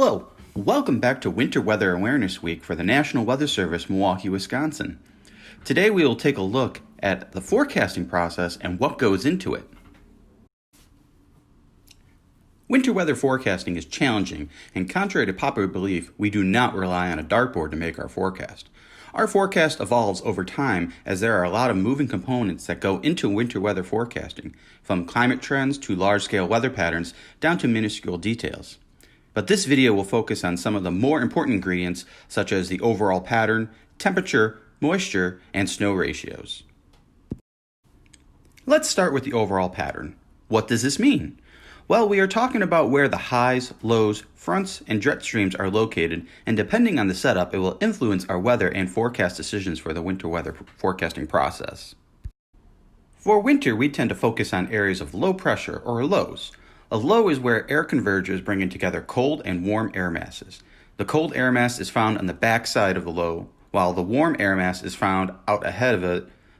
Hello, welcome back to Winter Weather Awareness Week for the National Weather Service, Milwaukee, Wisconsin. Today we will take a look at the forecasting process and what goes into it. Winter weather forecasting is challenging, and contrary to popular belief, we do not rely on a dartboard to make our forecast. Our forecast evolves over time as there are a lot of moving components that go into winter weather forecasting, from climate trends to large-scale weather patterns down to minuscule details. But this video will focus on some of the more important ingredients such as the overall pattern, temperature, moisture, and snow ratios. Let's start with the overall pattern. What does this mean? Well, we are talking about where the highs, lows, fronts, and jet streams are located, and depending on the setup, it will influence our weather and forecast decisions for the winter weather forecasting process. For winter, we tend to focus on areas of low pressure or lows. A low is where air converges, bringing together cold and warm air masses. The cold air mass is found on the back side of the low, while the warm air mass is found out ahead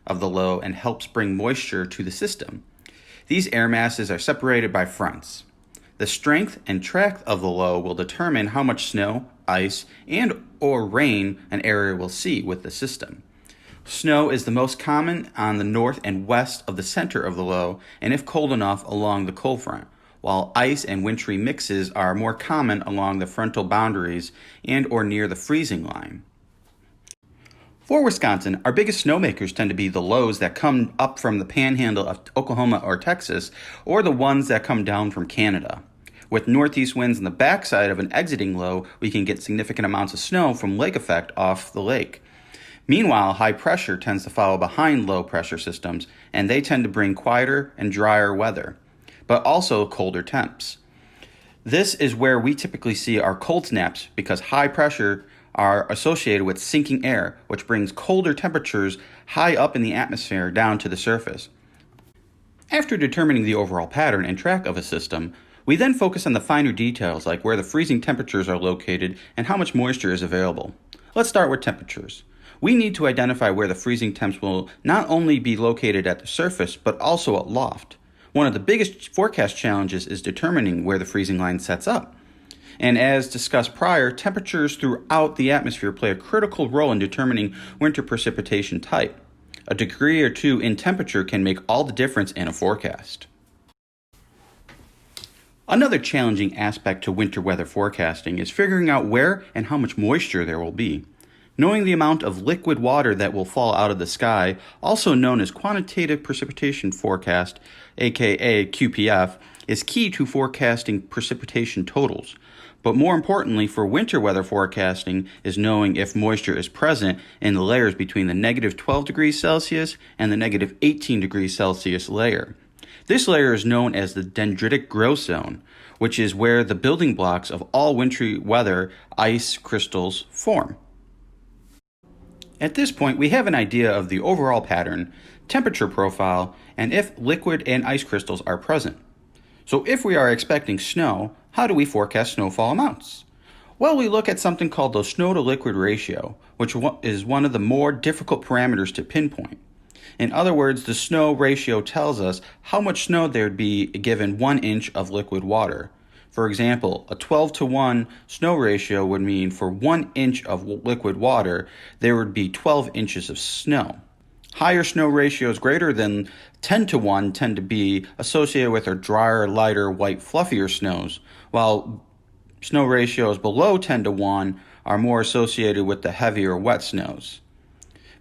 of the low and helps bring moisture to the system. These air masses are separated by fronts. The strength and track of the low will determine how much snow, ice, and or rain an area will see with the system. Snow is the most common on the north and west of the center of the low, and if cold enough, along the cold front, while ice and wintry mixes are more common along the frontal boundaries and or near the freezing line. For Wisconsin, our biggest snowmakers tend to be the lows that come up from the panhandle of Oklahoma or Texas, or the ones that come down from Canada. With northeast winds on the backside of an exiting low, we can get significant amounts of snow from lake effect off the lake. Meanwhile, high pressure tends to follow behind low pressure systems, and they tend to bring quieter and drier weather, but also colder temps. This is where we typically see our cold snaps because high pressure are associated with sinking air, which brings colder temperatures high up in the atmosphere down to the surface. After determining the overall pattern and track of a system, we then focus on the finer details like where the freezing temperatures are located and how much moisture is available. Let's start with temperatures. We need to identify where the freezing temps will not only be located at the surface, but also at loft. One of the biggest forecast challenges is determining where the freezing line sets up. And as discussed prior, temperatures throughout the atmosphere play a critical role in determining winter precipitation type. A degree or two in temperature can make all the difference in a forecast. Another challenging aspect to winter weather forecasting is figuring out where and how much moisture there will be. Knowing the amount of liquid water that will fall out of the sky, also known as quantitative precipitation forecast, aka QPF, is key to forecasting precipitation totals. But more importantly for winter weather forecasting is knowing if moisture is present in the layers between the negative 12 degrees Celsius and the negative 18 degrees Celsius layer. This layer is known as the dendritic growth zone, which is where the building blocks of all wintry weather ice crystals form. At this point, we have an idea of the overall pattern, temperature profile, and if liquid and ice crystals are present. So if we are expecting snow, how do we forecast snowfall amounts? Well, we look at something called the snow to liquid ratio, which is one of the more difficult parameters to pinpoint. In other words, the snow ratio tells us how much snow there would be given 1 inch of liquid water. For example, a 12-to-1 snow ratio would mean for 1 inch of liquid water, there would be 12 inches of snow. Higher snow ratios greater than 10-to-1 tend to be associated with our drier, lighter, white, fluffier snows, while snow ratios below 10-to-1 are more associated with the heavier, wet snows.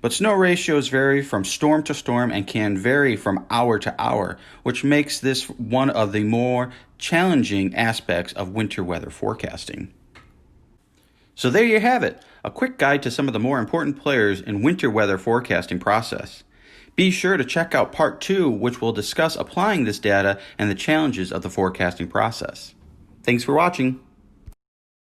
But snow ratios vary from storm to storm and can vary from hour to hour, which makes this one of the more challenging aspects of winter weather forecasting. So there you have it, a quick guide to some of the more important players in winter weather forecasting process. Be sure to check out part 2, which will discuss applying this data and the challenges of the forecasting process. Thanks for watching.